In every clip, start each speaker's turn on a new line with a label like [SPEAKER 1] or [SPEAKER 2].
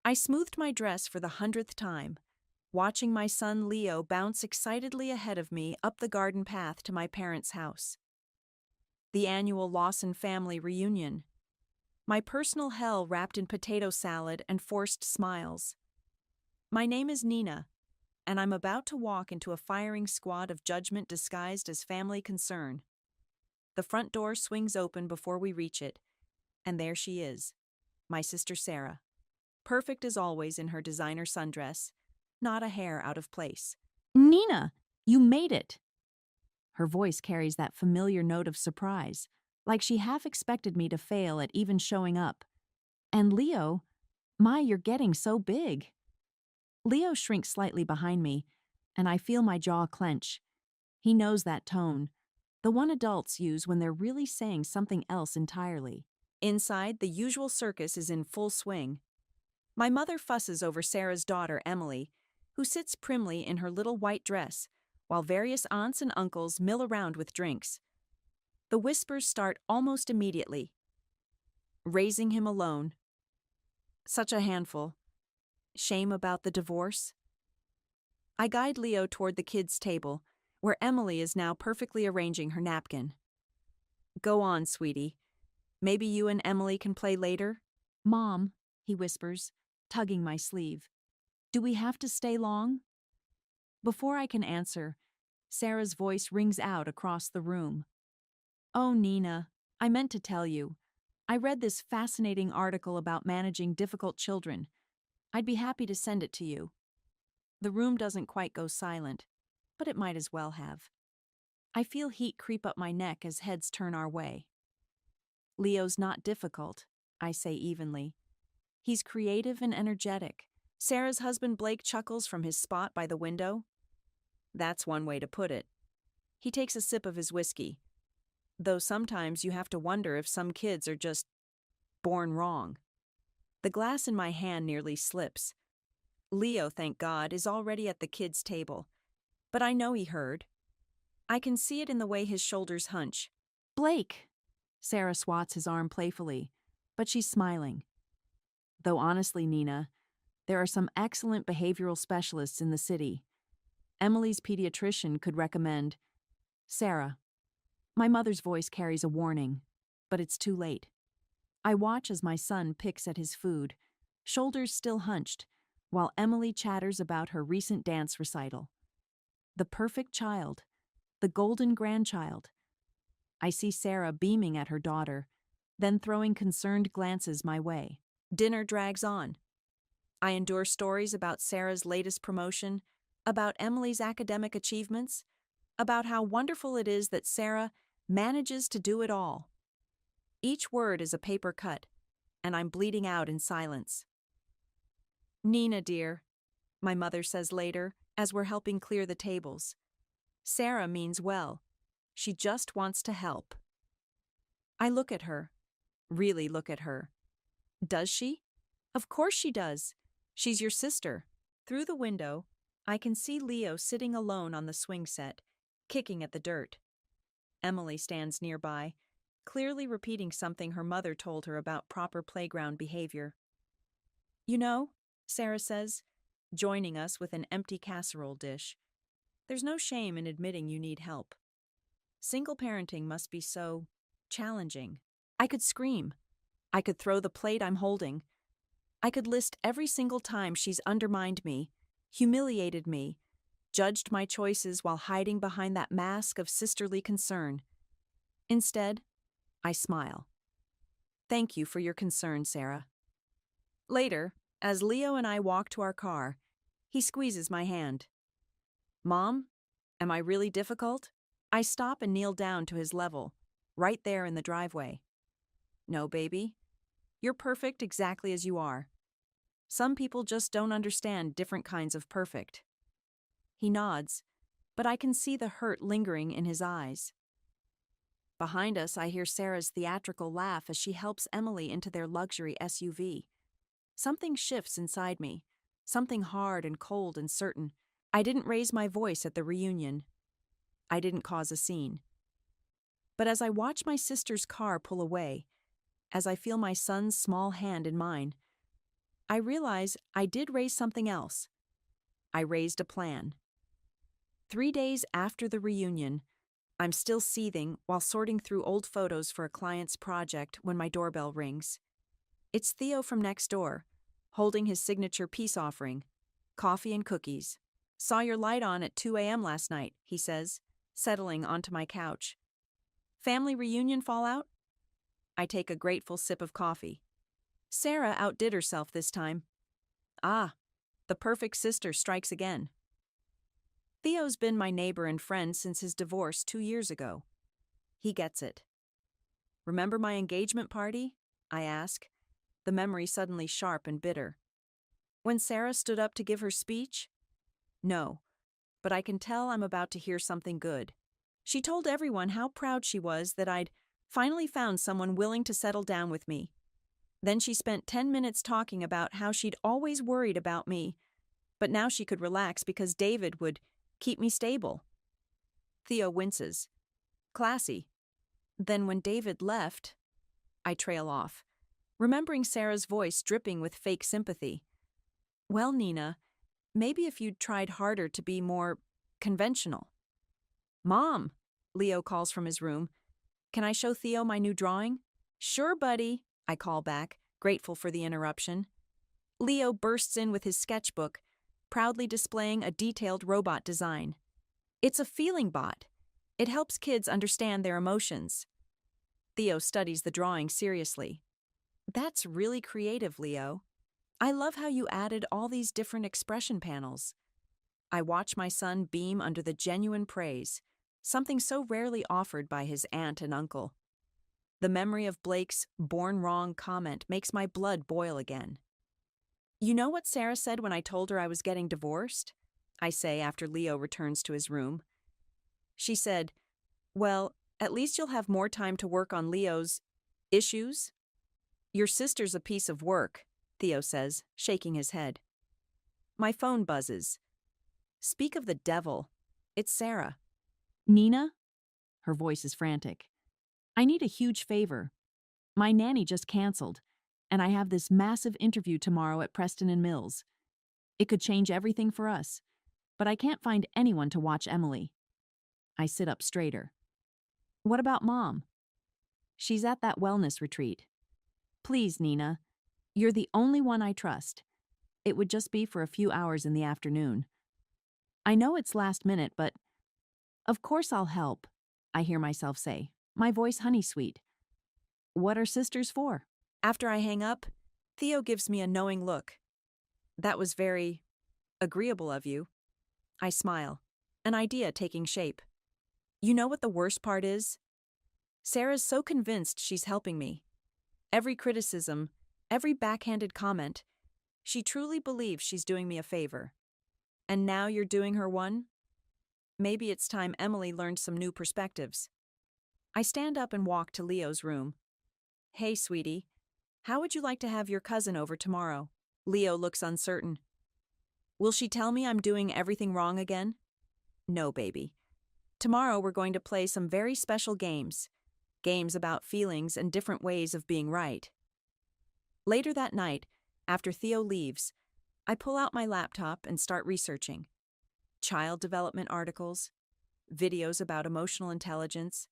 [SPEAKER 1] I smoothed my dress for the 100th time, watching my son Leo bounce excitedly ahead of me up the garden path to my parents' house. The annual Lawson family reunion. My personal hell wrapped in potato salad and forced smiles. My name is Nina, and I'm about to walk into a firing squad of judgment disguised as family concern. The front door swings open before we reach it, and there she is, my sister Sarah. Perfect as always in her designer sundress, not a hair out of place. "Nina, you made it!" Her voice carries that familiar note of surprise, like she half expected me to fail at even showing up. "And Leo, you're getting so big." Leo shrinks slightly behind me, and I feel my jaw clench. He knows that tone, the one adults use when they're really saying something else entirely. Inside, the usual circus is in full swing. My mother fusses over Sarah's daughter, Emily, who sits primly in her little white dress, while various aunts and uncles mill around with drinks. The whispers start almost immediately. Raising him alone. Such a handful. Shame about the divorce. I guide Leo toward the kids' table, where Emily is now perfectly arranging her napkin. "Go on, sweetie. Maybe you and Emily can play later?" "Mom," he whispers, tugging my sleeve. "Do we have to stay long?" Before I can answer, Sarah's voice rings out across the room. "Oh, Nina, I meant to tell you. I read this fascinating article about managing difficult children. I'd be happy to send it to you." The room doesn't quite go silent, but it might as well have. I feel heat creep up my neck as heads turn our way. "Leo's not difficult," I say evenly. "He's creative and energetic." Sarah's husband Blake chuckles from his spot by the window. "That's one way to put it." He takes a sip of his whiskey, though sometimes you have to wonder if some kids are just born wrong. The glass in my hand nearly slips. Leo, thank God, is already at the kids' table, but I know he heard. I can see it in the way his shoulders hunch. "Blake!" Sarah swats his arm playfully, but she's smiling. Though honestly, Nina, there are some excellent behavioral specialists in the city. Emily's pediatrician could recommend Sarah. My mother's voice carries a warning, but it's too late. I watch as my son picks at his food, shoulders still hunched, while Emily chatters about her recent dance recital. The perfect child, the golden grandchild. I see Sarah beaming at her daughter, then throwing concerned glances my way. Dinner drags on. I endure stories about Sarah's latest promotion, about Emily's academic achievements, about how wonderful it is that Sarah manages to do it all. Each word is a paper cut, and I'm bleeding out in silence. "Nina, dear," my mother says later, as we're helping clear the tables. "Sarah means well. She just wants to help." I look at her, really look at her. Does she? Of course she does. She's your sister. Through the window, I can see Leo sitting alone on the swing set, kicking at the dirt. Emily stands nearby, clearly repeating something her mother told her about proper playground behavior. "You know," Sarah says, joining us with an empty casserole dish, "there's no shame in admitting you need help. Single parenting must be so challenging." I could scream. I could throw the plate I'm holding. I could list every single time she's undermined me, humiliated me, judged my choices while hiding behind that mask of sisterly concern. Instead, I smile. "Thank you for your concern, Sarah." Later, as Leo and I walk to our car, he squeezes my hand. "Mom, am I really difficult?" I stop and kneel down to his level, right there in the driveway. "No, baby. You're perfect exactly as you are. Some people just don't understand different kinds of perfect." He nods, but I can see the hurt lingering in his eyes. Behind us, I hear Sarah's theatrical laugh as she helps Emily into their luxury SUV. Something shifts inside me, something hard and cold and certain. I didn't raise my voice at the reunion. I didn't cause a scene. But as I watch my sister's car pull away, as I feel my son's small hand in mine, I realize I did raise something else. I raised a plan. 3 days after the reunion, I'm still seething while sorting through old photos for a client's project when my doorbell rings. It's Theo from next door, holding his signature peace offering, coffee and cookies. Saw your light on at 2 a.m. last night, he says, settling onto my couch. Family reunion fallout? I take a grateful sip of coffee. Sarah outdid herself this time. Ah, the perfect sister strikes again. Theo's been my neighbor and friend since his divorce 2 years ago. He gets it. Remember my engagement party? I ask, the memory suddenly sharp and bitter. When Sarah stood up to give her speech? No, but I can tell I'm about to hear something good. She told everyone how proud she was that I'd finally found someone willing to settle down with me. Then she spent 10 minutes talking about how she'd always worried about me, but now she could relax because David would keep me stable. Theo winces. Classy. Then when David left, I trail off, remembering Sarah's voice dripping with fake sympathy. Well, Nina, maybe if you'd tried harder to be more conventional. Mom, Leo calls from his room. Can I show Theo my new drawing? Sure, buddy, I call back, grateful for the interruption. Leo bursts in with his sketchbook, proudly displaying a detailed robot design. It's a feeling bot. It helps kids understand their emotions. Theo studies the drawing seriously. That's really creative, Leo. I love how you added all these different expression panels. I watch my son beam under the genuine praise, something so rarely offered by his aunt and uncle. The memory of Blake's "born wrong" comment makes my blood boil again. You know what Sarah said when I told her I was getting divorced? I say after Leo returns to his room. She said, well, at least you'll have more time to work on Leo's issues. Your sister's a piece of work, Theo says, shaking his head. My phone buzzes. Speak of the devil. It's Sarah. Nina? Her voice is frantic. I need a huge favor. My nanny just canceled, and I have this massive interview tomorrow at Preston and Mills. It could change everything for us, but I can't find anyone to watch Emily. I sit up straighter. What about Mom? She's at that wellness retreat. Please, Nina. You're the only one I trust. It would just be for a few hours in the afternoon. I know it's last minute, but of course I'll help, I hear myself say, my voice honey-sweet. What are sisters for? After I hang up, Theo gives me a knowing look. That was very agreeable of you. I smile, an idea taking shape. You know what the worst part is? Sarah's so convinced she's helping me. Every criticism, every backhanded comment, she truly believes she's doing me a favor. And now you're doing her one? Maybe it's time Emily learned some new perspectives. I stand up and walk to Leo's room. Hey, sweetie, how would you like to have your cousin over tomorrow? Leo looks uncertain. Will she tell me I'm doing everything wrong again? No, baby. Tomorrow we're going to play some very special games. Games about feelings and different ways of being right. Later that night, after Theo leaves, I pull out my laptop and start researching. Child development articles, videos about emotional intelligence,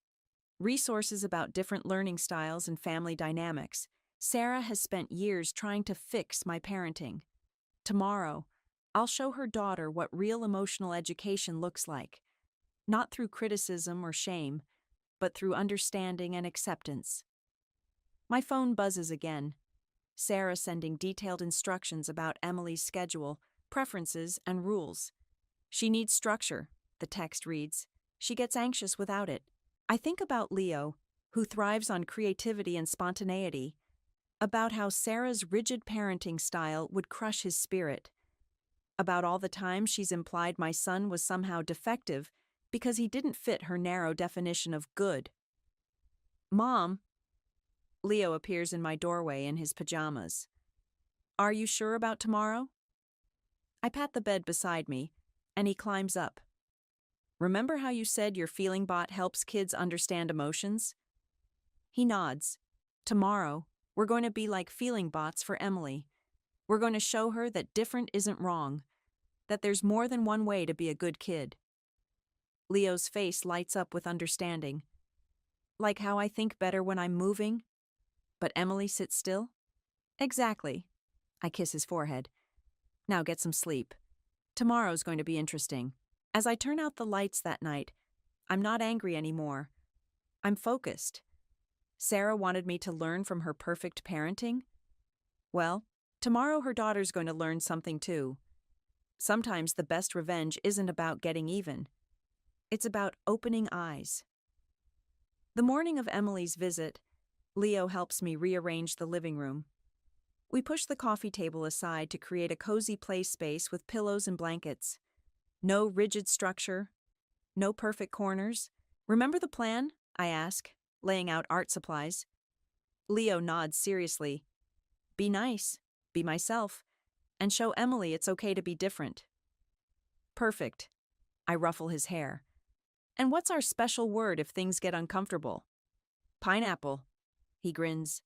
[SPEAKER 1] resources about different learning styles and family dynamics. Sarah has spent years trying to fix my parenting. Tomorrow, I'll show her daughter what real emotional education looks like, not through criticism or shame, but through understanding and acceptance. My phone buzzes again. Sarah sending detailed instructions about Emily's schedule, preferences, and rules. She needs structure, the text reads. She gets anxious without it. I think about Leo, who thrives on creativity and spontaneity, about how Sarah's rigid parenting style would crush his spirit, about all the times she's implied my son was somehow defective because he didn't fit her narrow definition of good. Mom, Leo appears in my doorway in his pajamas. Are you sure about tomorrow? I pat the bed beside me, and he climbs up. Remember how you said your feeling bot helps kids understand emotions? He nods. Tomorrow, we're going to be like feeling bots for Emily. We're going to show her that different isn't wrong, that there's more than one way to be a good kid. Leo's face lights up with understanding. Like how I think better when I'm moving, but Emily sits still? Exactly. I kiss his forehead. Now get some sleep. Tomorrow's going to be interesting. As I turn out the lights that night, I'm not angry anymore. I'm focused. Sarah wanted me to learn from her perfect parenting. Well, tomorrow her daughter's going to learn something too. Sometimes the best revenge isn't about getting even. It's about opening eyes. The morning of Emily's visit, Leo helps me rearrange the living room. We push the coffee table aside to create a cozy play space with pillows and blankets. No rigid structure, no perfect corners. Remember the plan? I ask, laying out art supplies. Leo nods seriously. Be nice, be myself, and show Emily it's okay to be different. Perfect. I ruffle his hair. And what's our special word if things get uncomfortable? Pineapple. He grins.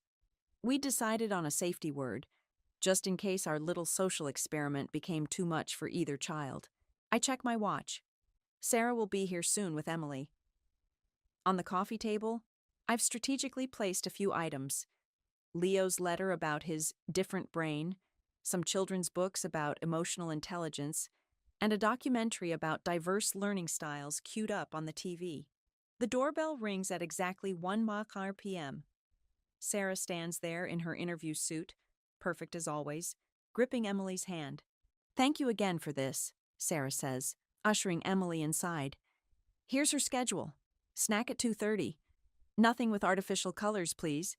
[SPEAKER 1] We decided on a safety word, just in case our little social experiment became too much for either child. I check my watch. Sarah will be here soon with Emily. On the coffee table, I've strategically placed a few items. Leo's letter about his different brain, some children's books about emotional intelligence, and a documentary about diverse learning styles queued up on the TV. The doorbell rings at exactly 1:00 p.m. Sarah stands there in her interview suit, perfect as always, gripping Emily's hand. Thank you again for this, Sarah says, ushering Emily inside. Here's her schedule. Snack at 2:30. Nothing with artificial colors, please.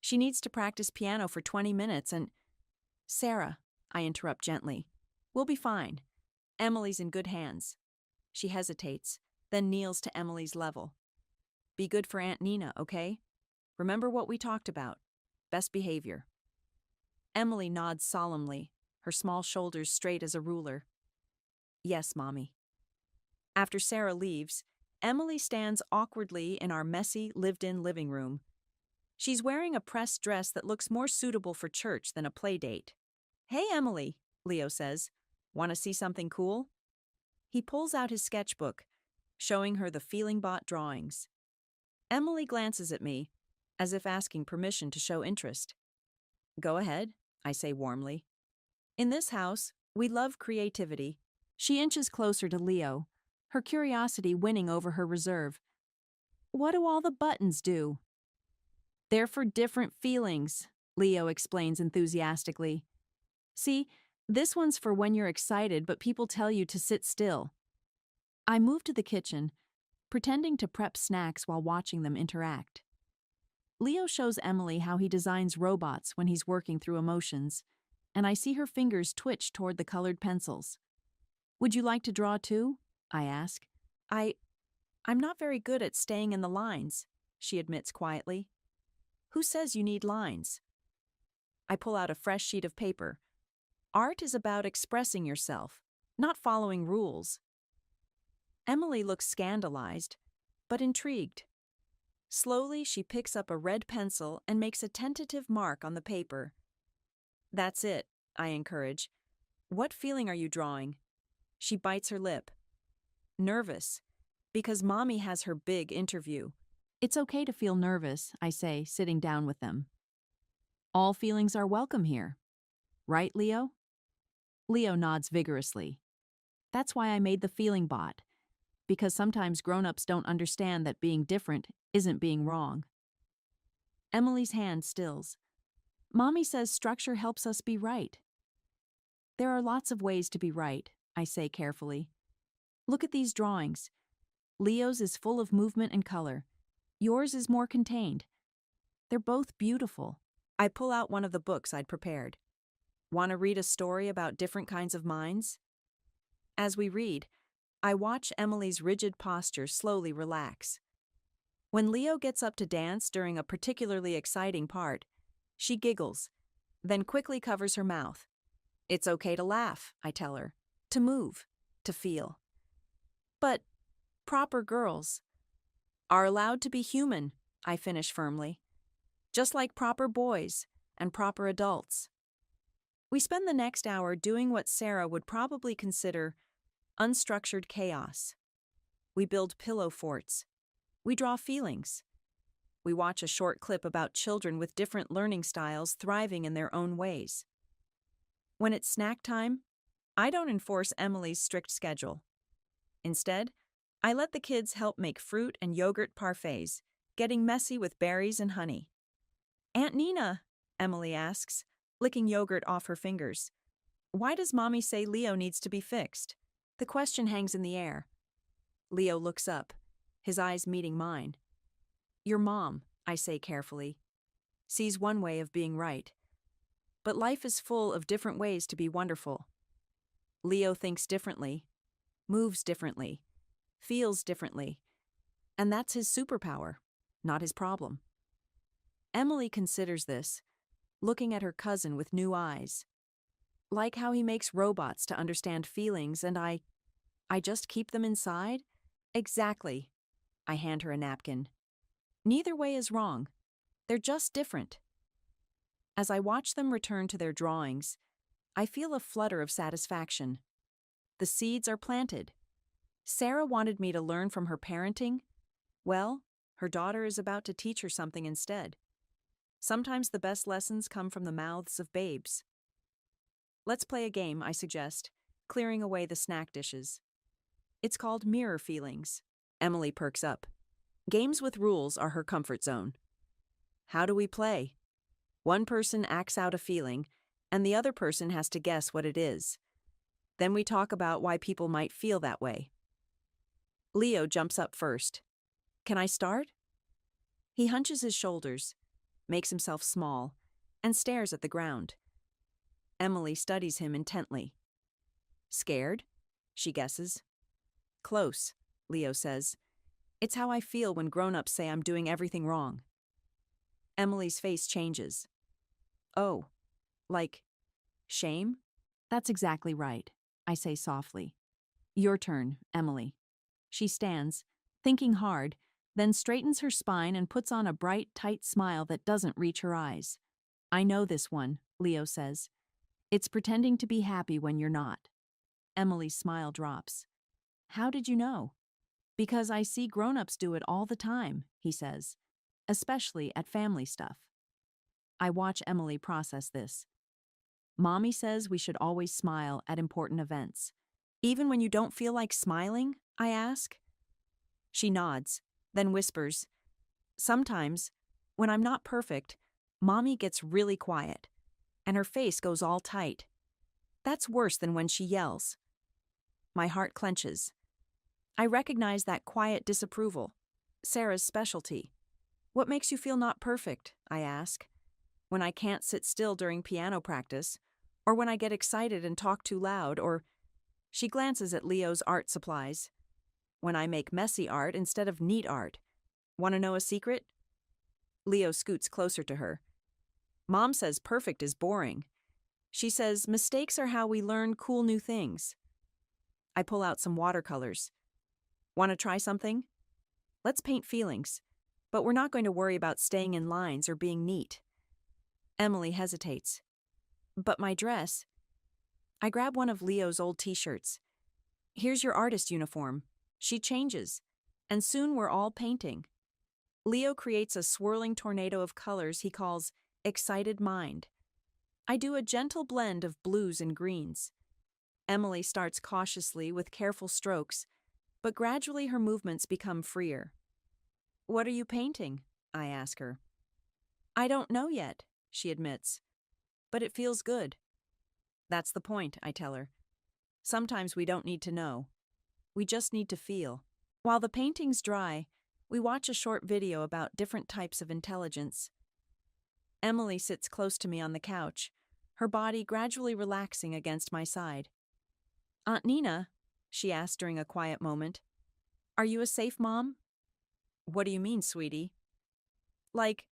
[SPEAKER 1] She needs to practice piano for 20 minutes and… Sarah, I interrupt gently. We'll be fine. Emily's in good hands. She hesitates, then kneels to Emily's level. Be good for Aunt Nina, okay? Remember what we talked about. Best behavior. Emily nods solemnly, her small shoulders straight as a ruler. Yes, Mommy. After Sarah leaves, Emily stands awkwardly in our messy, lived-in living room. She's wearing a pressed dress that looks more suitable for church than a play date. Hey, Emily, Leo says. Want to see something cool? He pulls out his sketchbook, showing her the feeling bot drawings. Emily glances at me, as if asking permission to show interest. Go ahead, I say warmly. In this house, we love creativity. She inches closer to Leo, her curiosity winning over her reserve. What do all the buttons do? They're for different feelings, Leo explains enthusiastically. See, this one's for when you're excited but people tell you to sit still. I move to the kitchen, pretending to prep snacks while watching them interact. Leo shows Emily how he designs robots when he's working through emotions, and I see her fingers twitch toward the colored pencils. Would you like to draw too? I ask. I'm not very good at staying in the lines, she admits quietly. Who says you need lines? I pull out a fresh sheet of paper. Art is about expressing yourself, not following rules. Emily looks scandalized, but intrigued. Slowly, she picks up a red pencil and makes a tentative mark on the paper. That's it, I encourage. What feeling are you drawing? She bites her lip. Nervous, because Mommy has her big interview. It's okay to feel nervous, I say, sitting down with them. All feelings are welcome here. Right, Leo? Leo nods vigorously. That's why I made the feeling bot, because sometimes grown-ups don't understand that being different isn't being wrong. Emily's hand stills. Mommy says structure helps us be right. There are lots of ways to be right, I say carefully. Look at these drawings. Leo's is full of movement and color. Yours is more contained. They're both beautiful. I pull out one of the books I'd prepared. Want to read a story about different kinds of minds? As we read, I watch Emily's rigid posture slowly relax. When Leo gets up to dance during a particularly exciting part, she giggles, then quickly covers her mouth. It's okay to laugh, I tell her, to move, to feel. But proper girls are allowed to be human, I finish firmly, just like proper boys and proper adults. We spend the next hour doing what Sarah would probably consider unstructured chaos. We build pillow forts. We draw feelings. We watch a short clip about children with different learning styles thriving in their own ways. When it's snack time, I don't enforce Emily's strict schedule. Instead, I let the kids help make fruit and yogurt parfaits, getting messy with berries and honey. "Aunt Nina," Emily asks, licking yogurt off her fingers, "why does Mommy say Leo needs to be fixed?" The question hangs in the air. Leo looks up, his eyes meeting mine. "Your mom," I say carefully, "sees one way of being right. But life is full of different ways to be wonderful. Leo thinks differently, moves differently, feels differently, and that's his superpower, not his problem." Emily considers this, looking at her cousin with new eyes. "Like how he makes robots to understand feelings and I just keep them inside?" "Exactly." I hand her a napkin. "Neither way is wrong. They're just different." As I watch them return to their drawings, I feel a flutter of satisfaction. The seeds are planted. Sarah wanted me to learn from her parenting. Well, her daughter is about to teach her something instead. Sometimes the best lessons come from the mouths of babes. "Let's play a game," I suggest, clearing away the snack dishes. "It's called Mirror Feelings." Emily perks up. Games with rules are her comfort zone. "How do we play?" One person acts out a feeling, and the other person has to guess what it is. Then we talk about why people might feel that way. Leo jumps up first. "Can I start?" He hunches his shoulders, makes himself small, and stares at the ground. Emily studies him intently. "Scared?" she guesses. "Close," Leo says. "It's how I feel when grown-ups say I'm doing everything wrong." Emily's face changes. "Oh, like shame?" "That's exactly right," I say softly. "Your turn, Emily." She stands, thinking hard, then straightens her spine and puts on a bright, tight smile that doesn't reach her eyes. "I know this one," Leo says. "It's pretending to be happy when you're not." Emily's smile drops. "How did you know?" "Because I see grown-ups do it all the time," he says, "especially at family stuff." I watch Emily process this. "Mommy says we should always smile at important events. Even when you don't feel like smiling?" I ask. She nods, then whispers, "Sometimes, when I'm not perfect, Mommy gets really quiet, and her face goes all tight. That's worse than when she yells." My heart clenches. I recognize that quiet disapproval, Sarah's specialty. "What makes you feel not perfect?" I ask. "When I can't sit still during piano practice, or when I get excited and talk too loud, or..." She glances at Leo's art supplies. "When I make messy art instead of neat art. Want to know a secret?" Leo scoots closer to her. "Mom says perfect is boring. She says mistakes are how we learn cool new things." I pull out some watercolors. "Want to try something? Let's paint feelings, but we're not going to worry about staying in lines or being neat." Emily hesitates. "But my dress..." I grab one of Leo's old t-shirts. "Here's your artist uniform." She changes, and soon we're all painting. Leo creates a swirling tornado of colors he calls Excited Mind. I do a gentle blend of blues and greens. Emily starts cautiously with careful strokes, but gradually her movements become freer. "What are you painting?" I ask her. "I don't know yet," she admits, "but it feels good." "That's the point," I tell her. "Sometimes we don't need to know. We just need to feel." While the paintings dry, we watch a short video about different types of intelligence. Emily sits close to me on the couch, her body gradually relaxing against my side. "Aunt Nina," she asked during a quiet moment, "are you a safe mom?" "What do you mean, sweetie?" "Like,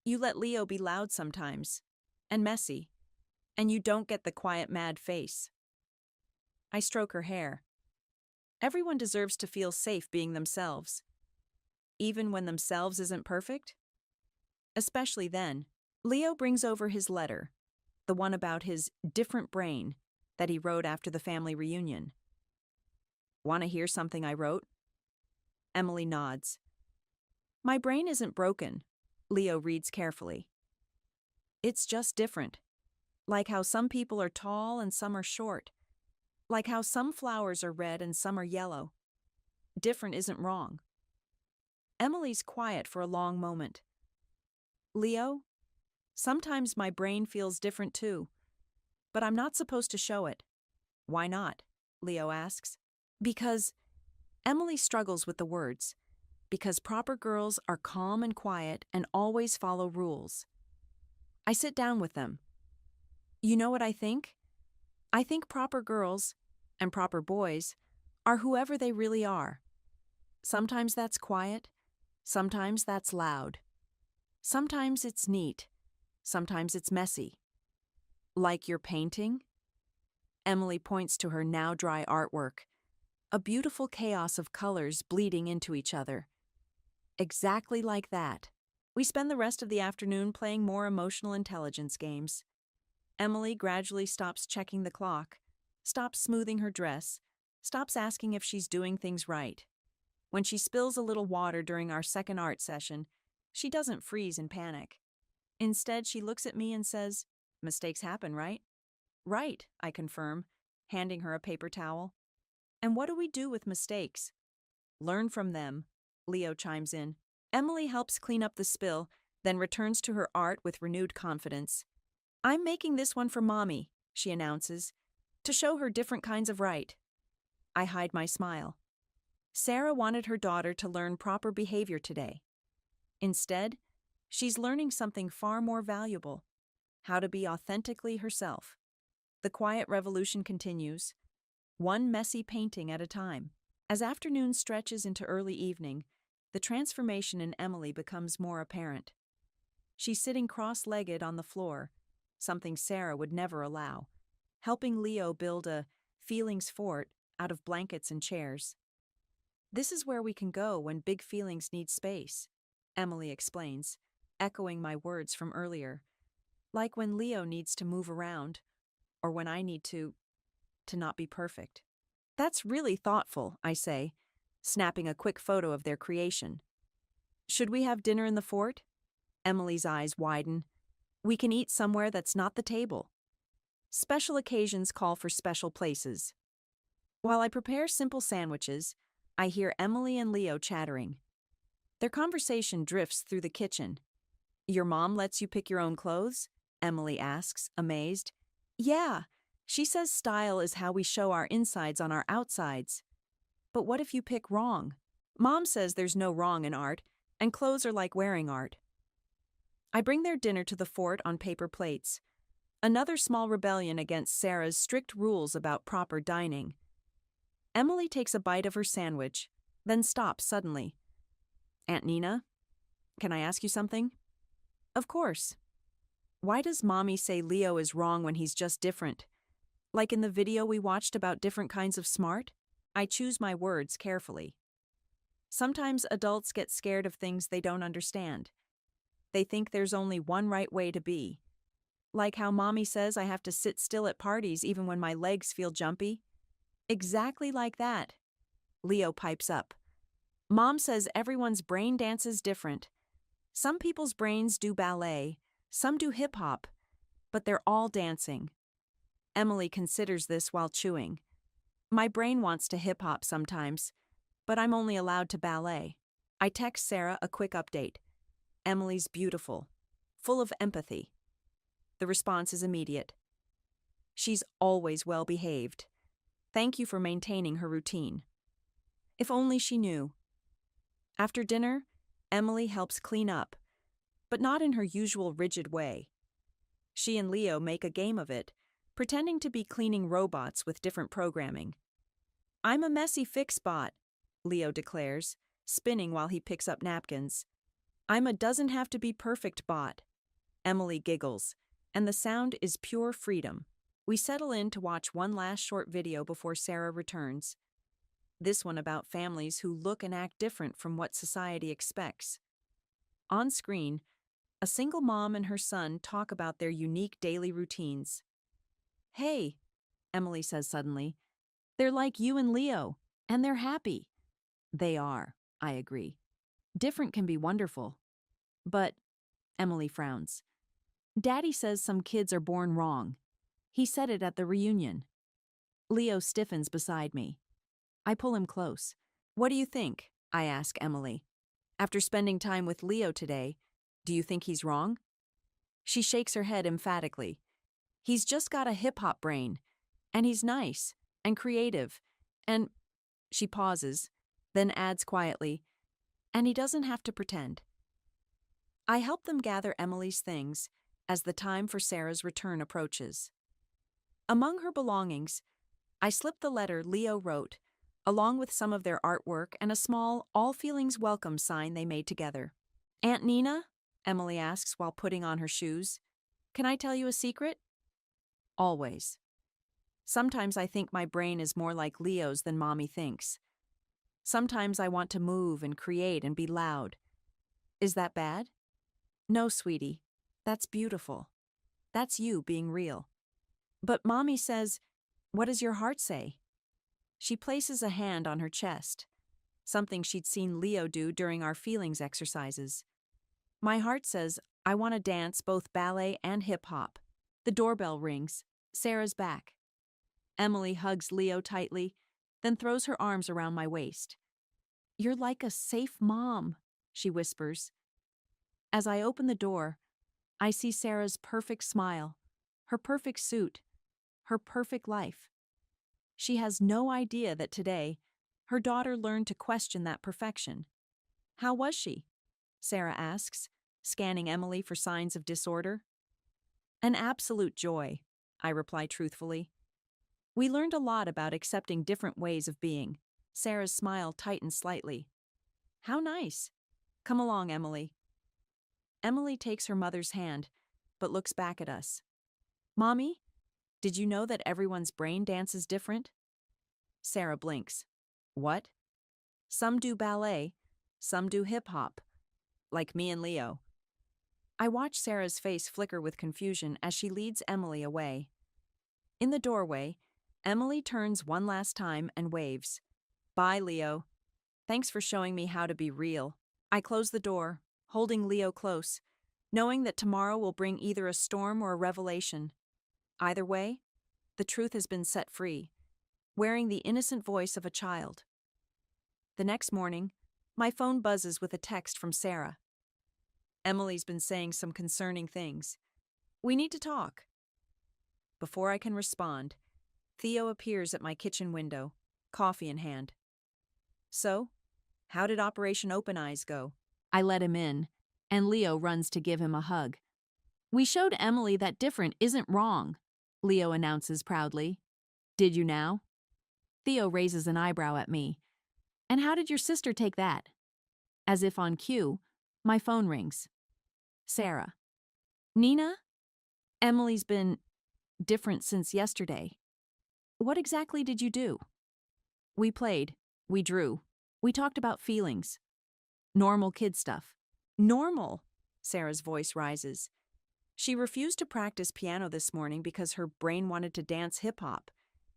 [SPEAKER 1] you let Leo be loud sometimes, and messy, and you don't get the quiet mad face." I stroke her hair. Everyone deserves to feel safe being themselves, even when themselves isn't perfect. Especially then. Leo brings over his letter. the one about his different brain that he wrote after the family reunion. Want to hear something I wrote? Emily nods. My brain isn't broken, Leo reads carefully. It's just different. Like how some people are tall and some are short. Like how some flowers are red and some are yellow. Different isn't wrong. Emily's quiet for a long moment. Leo, sometimes my brain feels different too, but I'm not supposed to show it. Why not? Leo asks. Because Emily struggles with the words. Because proper girls are calm and quiet and always follow rules. I sit down with them. You know what I think? I think proper girls, and proper boys, are whoever they really are. Sometimes that's quiet, sometimes that's loud. Sometimes it's neat, sometimes it's messy. Like your painting? Emily points to her now dry artwork, a beautiful chaos of colors bleeding into each other. Exactly like that. We spend the rest of the afternoon playing more emotional intelligence games. Emily gradually stops checking the clock, stops smoothing her dress, stops asking if she's doing things right. When she spills a little water during our second art session, she doesn't freeze in panic. Instead, she looks at me and says, "Mistakes happen, right?" "Right," I confirm, handing her a paper towel. "And what do we do with mistakes?" "Learn from them," Leo chimes in. Emily helps clean up the spill, then returns to her art with renewed confidence. "I'm making this one for Mommy," she announces, "to show her different kinds of right." I hide my smile. Sarah wanted her daughter to learn proper behavior today. Instead, she's learning something far more valuable: how to be authentically herself. The quiet revolution continues, one messy painting at a time. As afternoon stretches into early evening, the transformation in Emily becomes more apparent. She's sitting cross-legged on the floor, something Sarah would never allow, helping Leo build a feelings fort out of blankets and chairs. "This is where we can go when big feelings need space," Emily explains, echoing my words from earlier. Like when Leo needs to move around, or when I need to not be perfect. "That's really thoughtful," I say, snapping a quick photo of their creation. "Should we have dinner in the fort?" Emily's eyes widen. "We can eat somewhere that's not the table." Special occasions call for special places. While I prepare simple sandwiches, I hear Emily and Leo chattering. Their conversation drifts through the kitchen. "Your mom lets you pick your own clothes?" Emily asks, amazed. "Yeah, she says style is how we show our insides on our outsides." "But what if you pick wrong?" "Mom says there's no wrong in art, and clothes are like wearing art." I bring their dinner to the fort on paper plates. Another small rebellion against Sarah's strict rules about proper dining. Emily takes a bite of her sandwich, then stops suddenly. "Aunt Nina, can I ask you something?" "Of course." "Why does Mommy say Leo is wrong when he's just different? Like in the video we watched about different kinds of smart?" I choose my words carefully. Sometimes adults get scared of things they don't understand. They think there's only one right way to be. Like how Mommy says I have to sit still at parties even when my legs feel jumpy. Exactly like that. Leo pipes up. "Mom says everyone's brain dances different. Some people's brains do ballet, some do hip-hop, but they're all dancing." Emily considers this while chewing. "My brain wants to hip-hop sometimes, but I'm only allowed to ballet." I text Sarah a quick update. "Emily's beautiful, full of empathy." The response is immediate. "She's always well behaved. Thank you for maintaining her routine." If only she knew. After dinner, Emily helps clean up, but not in her usual rigid way. She and Leo make a game of it, pretending to be cleaning robots with different programming. "I'm a messy fix bot," Leo declares, spinning while he picks up napkins. "I'm a doesn't have to be perfect bot." Emily giggles, and the sound is pure freedom. We settle in to watch one last short video before Sarah returns. This one about families who look and act different from what society expects. On screen, A single mom and her son talk about their unique daily routines. Hey, Emily says suddenly, they're like you and Leo, and they're happy. They are, I agree. Different can be wonderful. But, Emily frowns. Daddy says some kids are born wrong. He said it at the reunion. Leo stiffens beside me. I pull him close. What do you think? I ask Emily. After spending time with Leo today, do you think he's wrong? She shakes her head emphatically. He's just got a hip-hop brain, and he's nice and creative, and she pauses, then adds quietly, and he doesn't have to pretend. I help them gather Emily's things as the time for Sarah's return approaches. Among her belongings, I slip the letter Leo wrote, along with some of their artwork and a small all feelings welcome sign they made together. Aunt Nina? Emily asks while putting on her shoes. Can I tell you a secret? Always. Sometimes I think my brain is more like Leo's than Mommy thinks. Sometimes I want to move and create and be loud. Is that bad? No, sweetie. That's beautiful. That's you being real. But Mommy says, what does your heart say? She places a hand on her chest, something she'd seen Leo do during our feelings exercises. My heart says, I want to dance both ballet and hip-hop. The doorbell rings. Sarah's back. Emily hugs Leo tightly, then throws her arms around my waist. You're like a safe mom, she whispers. As I open the door, I see Sarah's perfect smile, her perfect suit, her perfect life. She has no idea that today, her daughter learned to question that perfection. How was she? Sarah asks, scanning Emily for signs of disorder. An absolute joy, I reply truthfully. We learned a lot about accepting different ways of being. Sarah's smile tightens slightly. How nice. Come along, Emily. Emily takes her mother's hand, but looks back at us. Mommy, did you know that everyone's brain dances different? Sarah blinks. What? Some do ballet, some do hip-hop, like me and Leo. I watch Sarah's face flicker with confusion as she leads Emily away. In the doorway, Emily turns one last time and waves. Bye, Leo. Thanks for showing me how to be real. I close the door, holding Leo close, knowing that tomorrow will bring either a storm or a revelation. Either way, the truth has been set free, wearing the innocent voice of a child. The next morning, my phone buzzes with a text from Sarah. Emily's been saying some concerning things. We need to talk. Before I can respond, Theo appears at my kitchen window, coffee in hand. So, how did Operation Open Eyes go? I let him in, and Leo runs to give him a hug. We showed Emily that different isn't wrong, Leo announces proudly. Did you now? Theo raises an eyebrow at me. And how did your sister take that? As if on cue, my phone rings. Sarah. Nina? Emily's been different since yesterday. What exactly did you do? We played. We drew. We talked about feelings. Normal kid stuff. Normal, Sarah's voice rises. She refused to practice piano this morning because her brain wanted to dance hip-hop.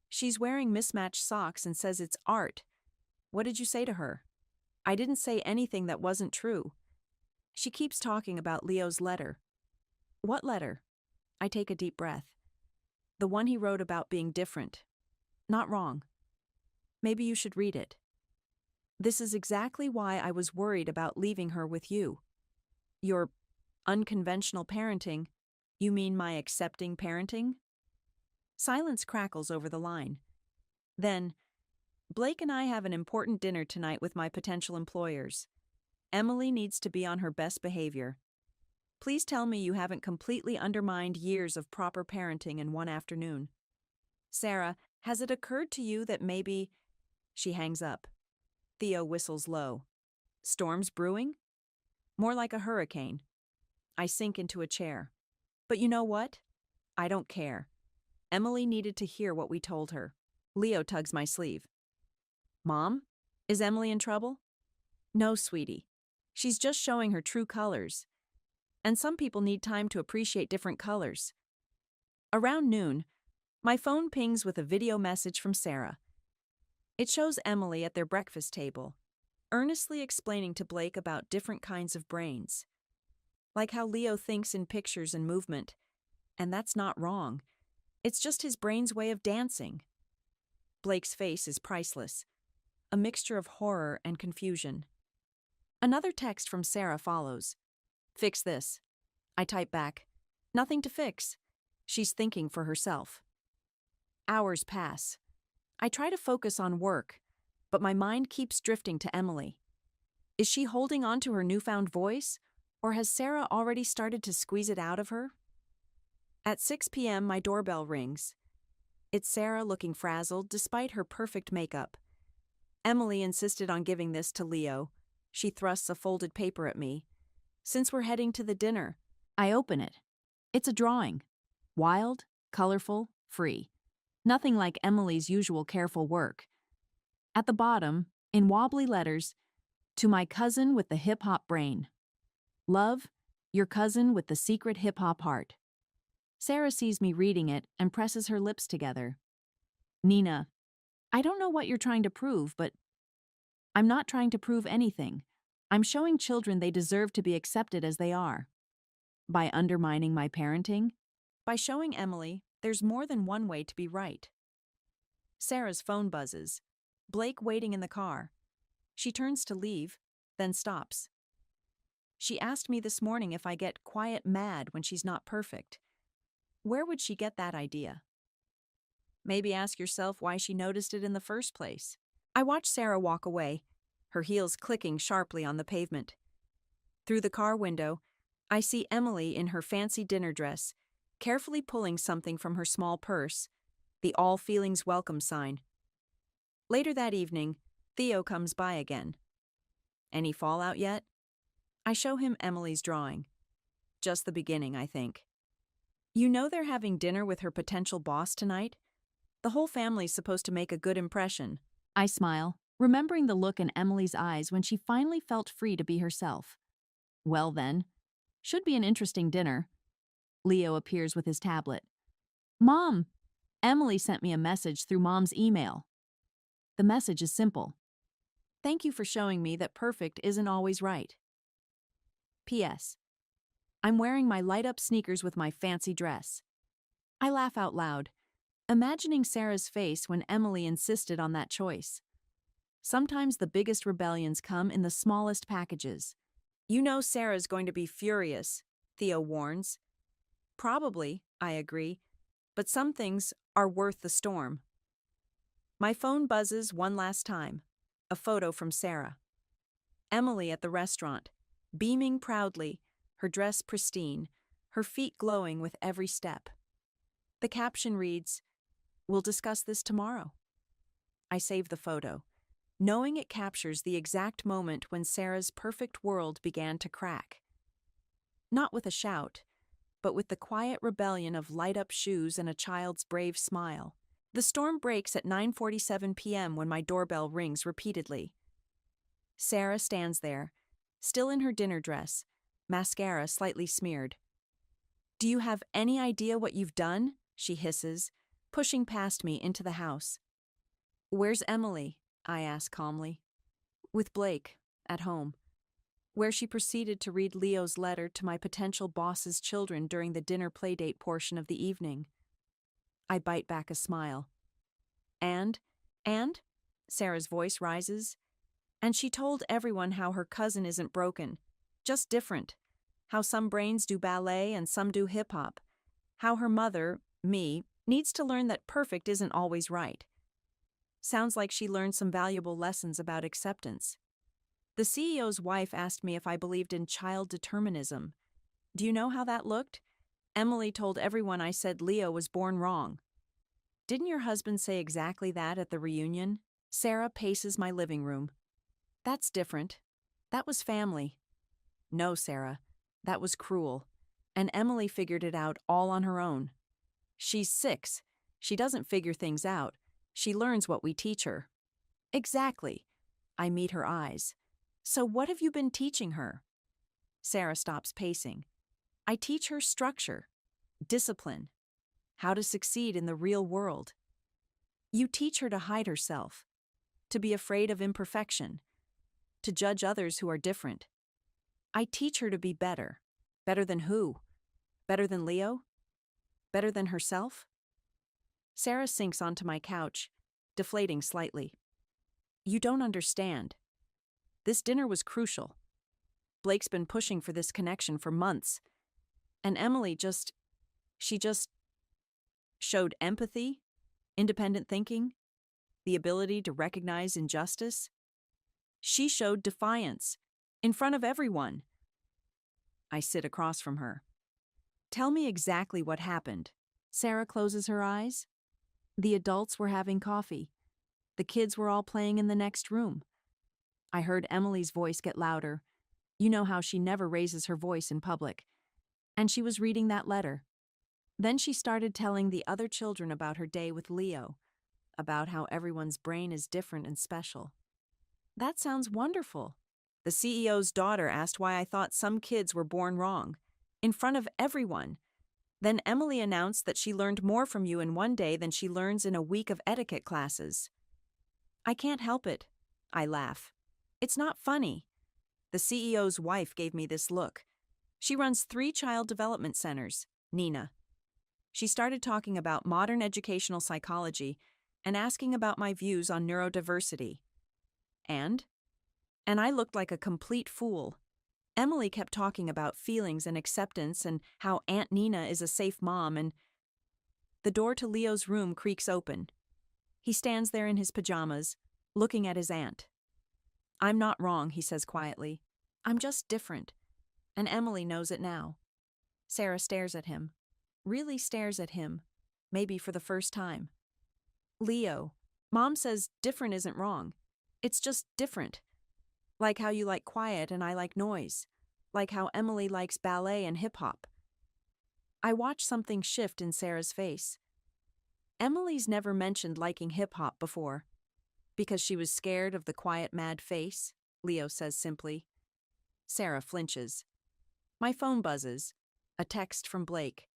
[SPEAKER 1] She's wearing mismatched socks and says it's art. What did you say to her? I didn't say anything that wasn't true. She keeps talking about Leo's letter. What letter? I take a deep breath. The one he wrote about being different. Not wrong. Maybe you should read it. This is exactly why I was worried about leaving her with you. Your unconventional parenting, you mean my accepting parenting? Silence crackles over the line. Then, Blake and I have an important dinner tonight with my potential employers. Emily needs to be on her best behavior. Please tell me you haven't completely undermined years of proper parenting in one afternoon. Sarah, has it occurred to you that maybe... She hangs up. Theo whistles low. Storms brewing? More like a hurricane. I sink into a chair. But you know what? I don't care. Emily needed to hear what we told her. Leo tugs my sleeve. Mom? Is Emily in trouble? No, sweetie. She's just showing her true colors. and some people need time to appreciate different colors. Around noon, my phone pings with a video message from Sarah. It shows Emily at their breakfast table, earnestly explaining to Blake about different kinds of brains. Like how Leo thinks in pictures and movement, and that's not wrong. It's just his brain's way of dancing. Blake's face is priceless, a mixture of horror and confusion. Another text from Sarah follows. Fix this. I type back. Nothing to fix. She's thinking for herself. Hours pass. I try to focus on work, but my mind keeps drifting to Emily. Is she holding on to her newfound voice, or has Sarah already started to squeeze it out of her? At 6 p.m., my doorbell rings. It's Sarah looking frazzled despite her perfect makeup. Emily insisted on giving this to Leo. She thrusts a folded paper at me. Since we're heading to the dinner, I open it. It's a drawing. Wild, colorful, free. Nothing like Emily's usual careful work. At the bottom, in wobbly letters, to my cousin with the hip-hop brain. Love, your cousin with the secret hip-hop heart. Sarah sees me reading it and presses her lips together. Nina, I don't know what you're trying to prove, but I'm not trying to prove anything. I'm showing children they deserve to be accepted as they are. By undermining my parenting? By showing Emily there's more than one way to be right. Sarah's phone buzzes. Blake waiting in the car. She turns to leave, then stops. She asked me this morning if I get quiet mad when she's not perfect. Where would she get that idea? Maybe ask yourself why she noticed it in the first place. I watch Sarah walk away, her heels clicking sharply on the pavement. Through the car window, I see Emily in her fancy dinner dress, carefully pulling something from her small purse, the all feelings welcome sign. Later that evening, Theo comes by again. Any fallout yet? I show him Emily's drawing. Just the beginning, I think. You know they're having dinner with her potential boss tonight? The whole family's supposed to make a good impression. I smile, remembering the look in Emily's eyes when she finally felt free to be herself. Well then, should be an interesting dinner. Leo appears with his tablet. Mom! Emily sent me a message through Mom's email. The message is simple. Thank you for showing me that perfect isn't always right. P.S. I'm wearing my light-up sneakers with my fancy dress. I laugh out loud, imagining Sarah's face when Emily insisted on that choice. Sometimes the biggest rebellions come in the smallest packages. You know Sarah's going to be furious, Theo warns. Probably, I agree, but some things are worth the storm. My phone buzzes one last time. A photo from Sarah. Emily at the restaurant, beaming proudly, her dress pristine, her feet glowing with every step. The caption reads, "We'll discuss this tomorrow." I save the photo, knowing it captures the exact moment when Sarah's perfect world began to crack. Not with a shout, but with the quiet rebellion of light-up shoes and a child's brave smile. The storm breaks at 9:47 p.m. when my doorbell rings repeatedly. Sarah stands there, still in her dinner dress, mascara slightly smeared. "Do you have any idea what you've done?" she hisses, pushing past me into the house. "Where's Emily?" I ask calmly. "With Blake, at home," where she proceeded to read Leo's letter to my potential boss's children during the dinner playdate portion of the evening. I bite back a smile. And? Sarah's voice rises. And she told everyone how her cousin isn't broken, just different. How some brains do ballet and some do hip-hop. How her mother, me, needs to learn that perfect isn't always right. Sounds like she learned some valuable lessons about acceptance. The CEO's wife asked me if I believed in child determinism. Do you know how that looked? Emily told everyone I said Leo was born wrong. Didn't your husband say exactly that at the reunion? Sarah paces my living room. That's different. That was family. No, Sarah. That was cruel. And Emily figured it out all on her own. She's 6. She doesn't figure things out. She learns what we teach her. Exactly. I meet her eyes. So what have you been teaching her? Sarah stops pacing. I teach her structure, discipline, how to succeed in the real world. You teach her to hide herself, to be afraid of imperfection, to judge others who are different. I teach her to be better. Better than who? Better than Leo? Better than herself? Sarah sinks onto my couch, deflating slightly. You don't understand. This dinner was crucial. Blake's been pushing for this connection for months. And Emily she just showed empathy, independent thinking, the ability to recognize injustice. She showed defiance, in front of everyone. I sit across from her. Tell me exactly what happened. Sarah closes her eyes. The adults were having coffee. The kids were all playing in the next room. I heard Emily's voice get louder. You know how she never raises her voice in public. And she was reading that letter. Then she started telling the other children about her day with Leo, about how everyone's brain is different and special. That sounds wonderful. The CEO's daughter asked why I thought some kids were born wrong, in front of everyone. Then Emily announced that she learned more from you in one day than she learns in a week of etiquette classes. I can't help it. I laugh. It's not funny. The CEO's wife gave me this look. She runs 3 child development centers, Nina. She started talking about modern educational psychology and asking about my views on neurodiversity. And I looked like a complete fool. Emily kept talking about feelings and acceptance and how Aunt Nina is a safe mom, and the door to Leo's room creaks open. He stands there in his pajamas, looking at his aunt. I'm not wrong, he says quietly. I'm just different. And Emily knows it now. Sarah stares at him. Really stares at him, maybe for the first time. Leo, Mom says different isn't wrong. It's just different. Like how you like quiet and I like noise. Like how Emily likes ballet and hip-hop. I watch something shift in Sarah's face. Emily's never mentioned liking hip-hop before. Because she was scared of the quiet, mad face, Leo says simply. Sarah flinches. My phone buzzes. A text from Blake.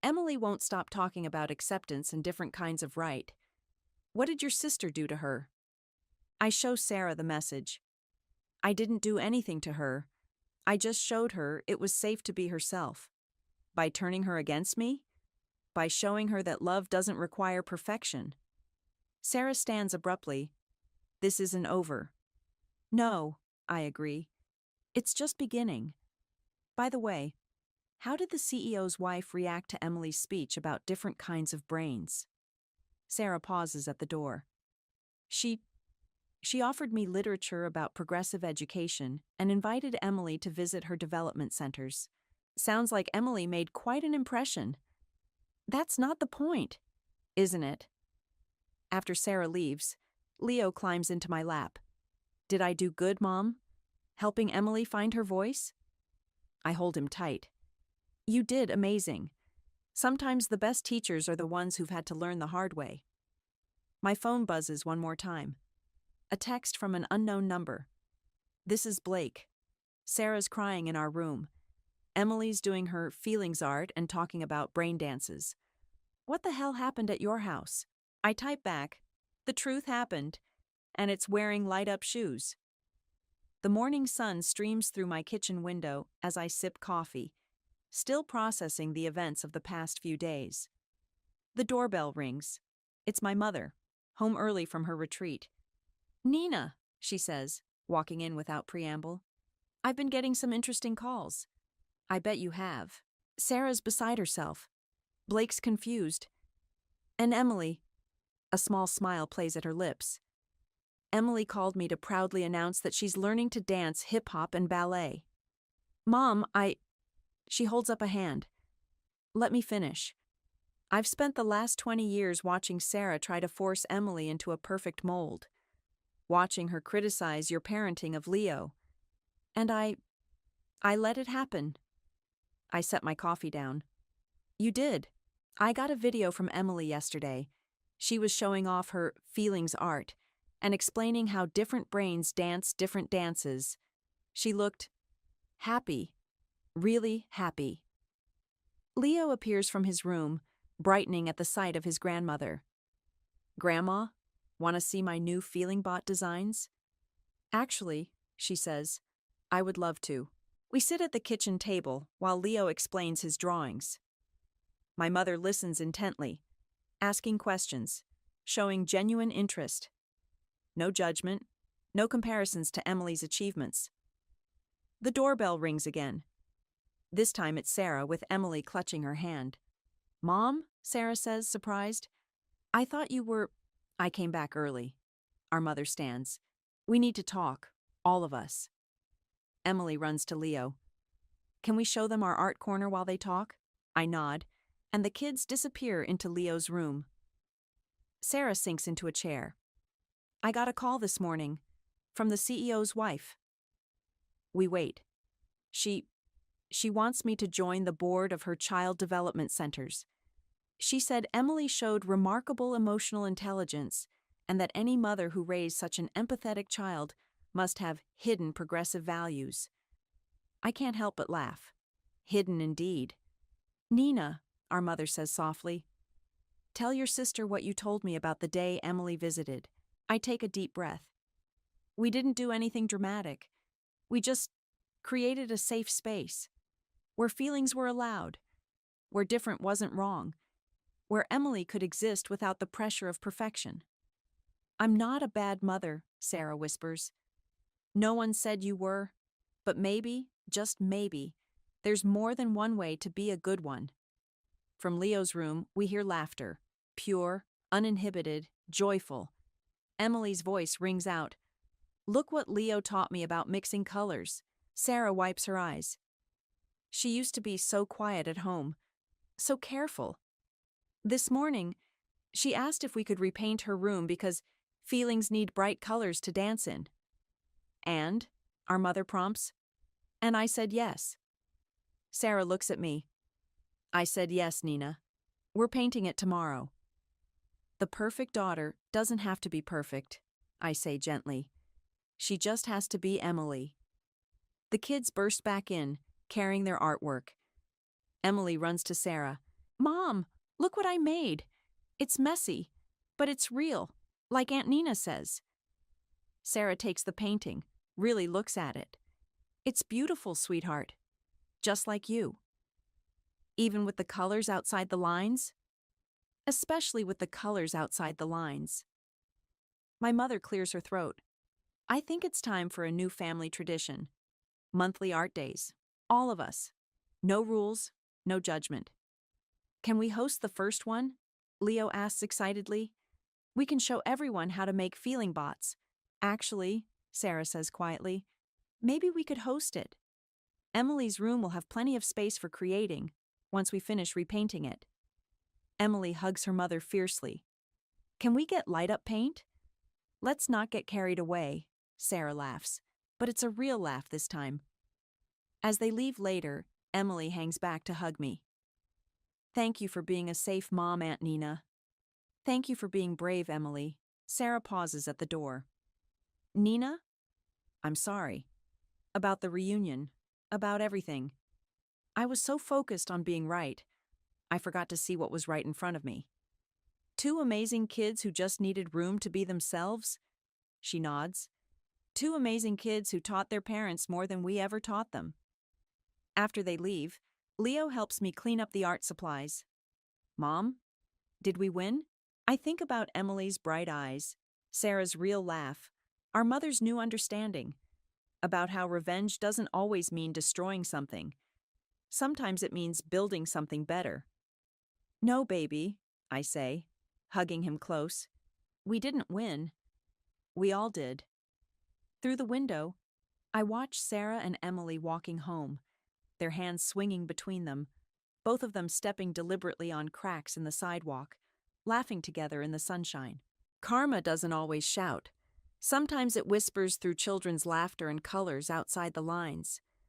[SPEAKER 1] Emily won't stop talking about acceptance and different kinds of right. What did your sister do to her? I show Sarah the message. I didn't do anything to her. I just showed her it was safe to be herself. By turning her against me? By showing her that love doesn't require perfection. Sarah stands abruptly. This isn't over. No, I agree. It's just beginning. By the way, how did the CEO's wife react to Emily's speech about different kinds of brains? Sarah pauses at the door. She offered me literature about progressive education and invited Emily to visit her development centers. Sounds like Emily made quite an impression. That's not the point, isn't it? After Sarah leaves, Leo climbs into my lap. Did I do good, Mom? Helping Emily find her voice? I hold him tight. You did amazing. Sometimes the best teachers are the ones who've had to learn the hard way. My phone buzzes one more time. A text from an unknown number. This is Blake. Sarah's crying in our room. Emily's doing her feelings art and talking about brain dances. What the hell happened at your house? I type back. The truth happened, and it's wearing light-up shoes. The morning sun streams through my kitchen window as I sip coffee, still processing the events of the past few days. The doorbell rings. It's my mother, home early from her retreat. Nina, she says, walking in without preamble. I've been getting some interesting calls. I bet you have. Sarah's beside herself. Blake's confused. And Emily. A small smile plays at her lips. Emily called me to proudly announce that she's learning to dance hip-hop and ballet. Mom, She holds up a hand. Let me finish. I've spent the last 20 years watching Sarah try to force Emily into a perfect mold. Watching her criticize your parenting of Leo. And I let it happen. I set my coffee down. You did. I got a video from Emily yesterday. She was showing off her feelings art and explaining how different brains dance different dances. She looked happy, really happy. Leo appears from his room, brightening at the sight of his grandmother. "Grandma, want to see my new feeling bot designs?" "Actually," she says, "I would love to." We sit at the kitchen table while Leo explains his drawings. My mother listens intently, asking questions, showing genuine interest. No judgment, no comparisons to Emily's achievements. The doorbell rings again. This time it's Sarah with Emily clutching her hand. "Mom," Sarah says, surprised. "I thought you were—" "I came back early." Our mother stands. "We need to talk, all of us." Emily runs to Leo. "Can we show them our art corner while they talk?" I nod, and the kids disappear into Leo's room. Sarah sinks into a chair. "I got a call this morning, from the CEO's wife." We wait. She wants me to join the board of her child development centers. She said Emily showed remarkable emotional intelligence and that any mother who raised such an empathetic child must have hidden progressive values. I can't help but laugh. Hidden indeed. "Nina," our mother says softly, "tell your sister what you told me about the day Emily visited." I take a deep breath. We didn't do anything dramatic. We just created a safe space, where feelings were allowed, where different wasn't wrong, where Emily could exist without the pressure of perfection. "I'm not a bad mother," Sarah whispers. "No one said you were, but maybe, just maybe, there's more than one way to be a good one." From Leo's room, we hear laughter, pure, uninhibited, joyful. Emily's voice rings out. "Look what Leo taught me about mixing colors." Sarah wipes her eyes. She used to be so quiet at home, so careful. This morning, she asked if we could repaint her room because feelings need bright colors to dance in. "And?" our mother prompts. And I said yes. Sarah looks at me. "I said yes, Nina. We're painting it tomorrow." "The perfect daughter doesn't have to be perfect," I say gently. "She just has to be Emily." The kids burst back in, carrying their artwork. Emily runs to Sarah. "Mom, look what I made. It's messy, but it's real, like Aunt Nina says." Sarah takes the painting, really looks at it. "It's beautiful, sweetheart. Just like you." "Even with the colors outside the lines?" "Especially with the colors outside the lines." My mother clears her throat. "I think it's time for a new family tradition. Monthly art days. All of us. No rules, no judgment." "Can we host the first one?" Leo asks excitedly. "We can show everyone how to make feeling bots." "Actually," Sarah says quietly, "maybe we could host it. Emily's room will have plenty of space for creating, once we finish repainting it." Emily hugs her mother fiercely. "Can we get light-up paint?" "Let's not get carried away," Sarah laughs, but it's a real laugh this time. As they leave later, Emily hangs back to hug me. "Thank you for being a safe mom, Aunt Nina." "Thank you for being brave, Emily." Sarah pauses at the door. "Nina? I'm sorry. About the reunion. About everything. I was so focused on being right, I forgot to see what was right in front of me. Two amazing kids who just needed room to be themselves?" She nods. "Two amazing kids who taught their parents more than we ever taught them." After they leave, Leo helps me clean up the art supplies. "Mom, did we win?" I think about Emily's bright eyes, Sarah's real laugh, our mother's new understanding, about how revenge doesn't always mean destroying something. Sometimes it means building something better. "No, baby," I say, hugging him close. "We didn't win. We all did." Through the window, I watch Sarah and Emily walking home, their hands swinging between them, both of them stepping deliberately on cracks in the sidewalk, laughing together in the sunshine. Karma doesn't always shout. Sometimes it whispers through children's laughter and colors outside the lines.